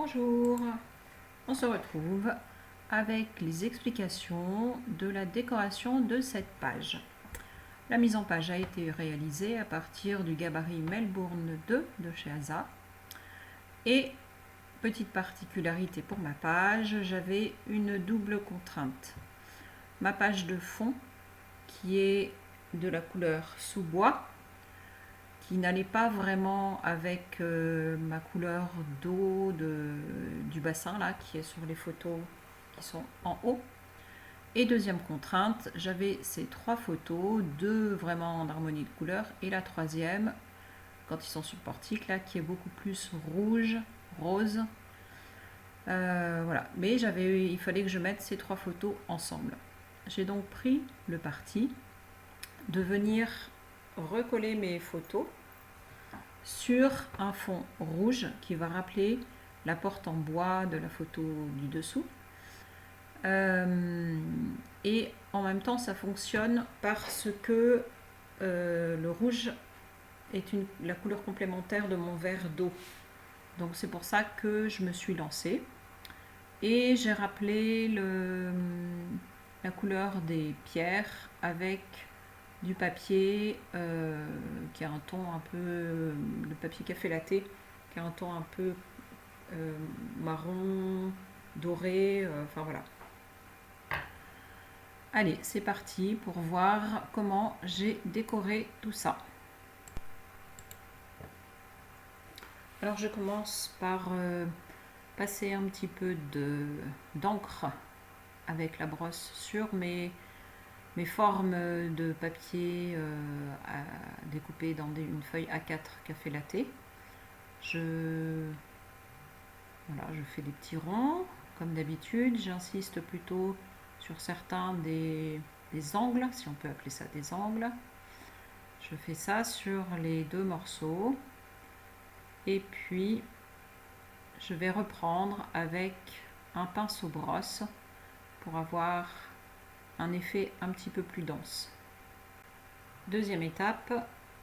Bonjour, on se retrouve avec les explications de la décoration de cette page. La mise en page a été réalisée à partir du gabarit Melbourne 2 de chez ASA. Et petite particularité pour ma page, j'avais une double contrainte. Ma page de fond qui est de la couleur sous-bois, qui n'allait pas vraiment avec ma couleur d'eau du bassin là, qui est sur les photos qui sont en haut. Et deuxième contrainte, j'avais ces trois photos, deux vraiment en harmonie de couleurs, et la troisième, quand ils sont sur le portique, là, qui est beaucoup plus rouge, rose. Voilà, mais il fallait que je mette ces trois photos ensemble. J'ai donc pris le parti de venir recoller mes photos sur un fond rouge qui va rappeler la porte en bois de la photo du dessous. Et en même temps, ça fonctionne parce que le rouge est la couleur complémentaire de mon verre d'eau. Donc c'est pour ça que je me suis lancée. Et j'ai rappelé la couleur des pierres avec du papier qui a un ton un peu, le papier café latte, qui a un ton un peu marron, doré, enfin voilà. Allez, c'est parti pour voir comment j'ai décoré tout ça. Alors je commence par passer un petit peu d'encre avec la brosse sur mes formes de papier découpées dans une feuille A4 café latte. Voilà, je fais des petits ronds comme d'habitude. J'insiste plutôt sur certains des angles, si on peut appeler ça des angles. Je fais ça sur les deux morceaux. Et puis, je vais reprendre avec un pinceau brosse pour avoir un effet un petit peu plus dense. Deuxième étape,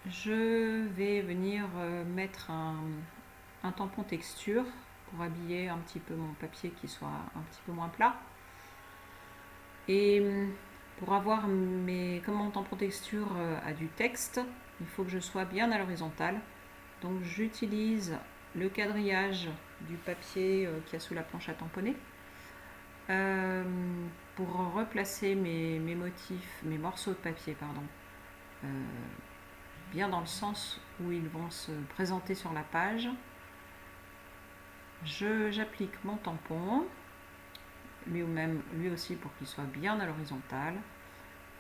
je vais venir mettre un tampon texture pour habiller un petit peu mon papier qui soit un petit peu moins plat. Et pour avoir comme mon tampon texture a du texte, il faut que je sois bien à l'horizontale. Donc j'utilise le quadrillage du papier qu'il y a sous la planche à tamponner pour replacer mes motifs, mes morceaux de papier, pardon, bien dans le sens où ils vont se présenter sur la page. J'applique mon tampon, lui aussi pour qu'il soit bien à l'horizontale.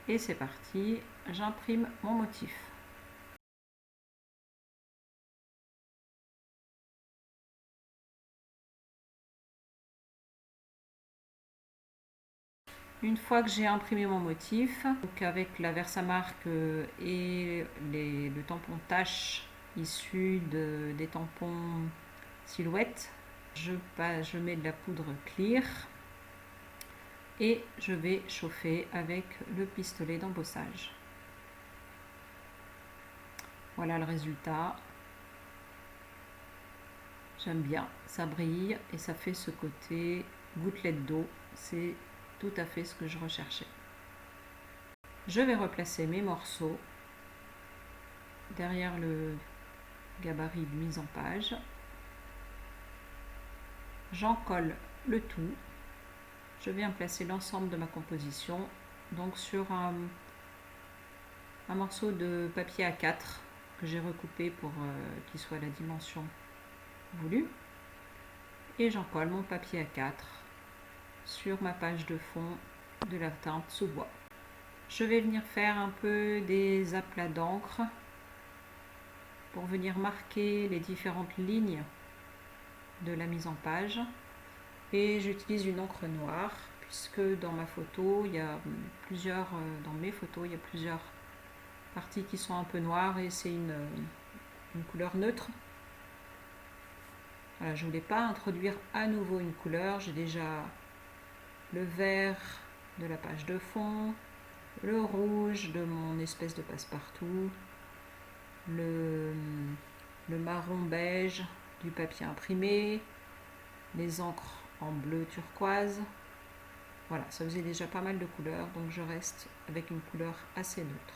Et c'est parti, j'imprime mon motif. Une fois que j'ai imprimé mon motif, donc avec la Versamark et le tampon tache issu des tampons silhouette, je mets de la poudre clear et je vais chauffer avec le pistolet d'embossage. Voilà le résultat. J'aime bien, ça brille et ça fait ce côté gouttelette d'eau. C'est tout à fait ce que je recherchais. Je vais replacer mes morceaux derrière le gabarit de mise en page. J'en colle le tout. Je viens placer l'ensemble de ma composition donc sur un morceau de papier A4 que j'ai recoupé pour qu'il soit la dimension voulue. Et j'en colle mon papier A4 sur ma page de fond de la teinte sous bois. Je vais venir faire un peu des aplats d'encre pour venir marquer les différentes lignes de la mise en page. Et j'utilise une encre noire puisque dans ma photo, il y a dans mes photos, il y a plusieurs parties qui sont un peu noires et c'est une couleur neutre. Voilà, je ne voulais pas introduire à nouveau une couleur, j'ai déjà le vert de la page de fond, le rouge de mon espèce de passe-partout, le marron beige du papier imprimé, les encres en bleu turquoise. Voilà, ça faisait déjà pas mal de couleurs, donc je reste avec une couleur assez neutre.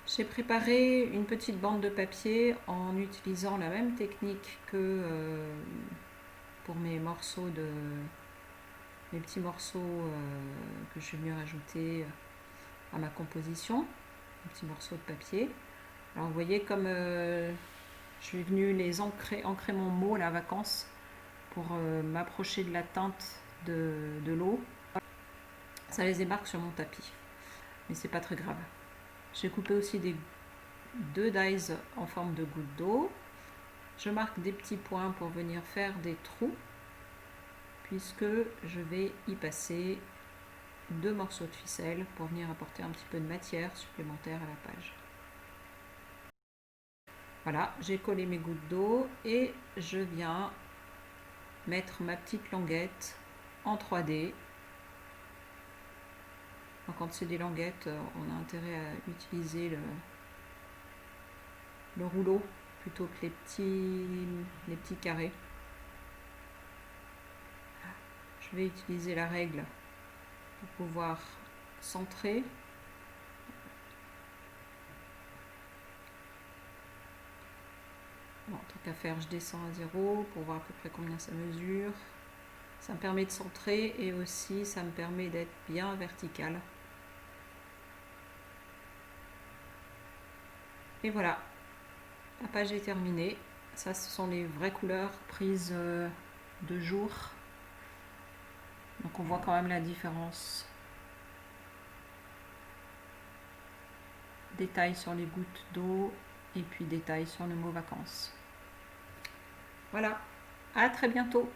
J'ai préparé une petite bande de papier en utilisant la même technique que pour mes petits morceaux que je suis venue rajouter à ma composition, un petit morceau de papier. Alors vous voyez comme je suis venue les ancrer mon mot, la vacance, pour m'approcher de la teinte de l'eau. Ça les émarque sur mon tapis, mais c'est pas très grave. J'ai coupé aussi deux dies en forme de goutte d'eau. Je marque des petits points pour venir faire des trous, puisque je vais y passer deux morceaux de ficelle pour venir apporter un petit peu de matière supplémentaire à la page. Voilà, j'ai collé mes gouttes d'eau et je viens mettre ma petite languette en 3D. Donc, quand c'est des languettes, on a intérêt à utiliser le rouleau plutôt que les petits carrés. Je vais utiliser la règle pour pouvoir centrer. Bon, tant qu'à faire, je descends à 0 pour voir à peu près combien ça mesure. Ça me permet de centrer et aussi ça me permet d'être bien vertical. Et voilà, la page est terminée. Ça, ce sont les vraies couleurs prises de jour. Donc on voit quand même la différence. Détail sur les gouttes d'eau et puis détail sur le mot vacances. Voilà, à très bientôt.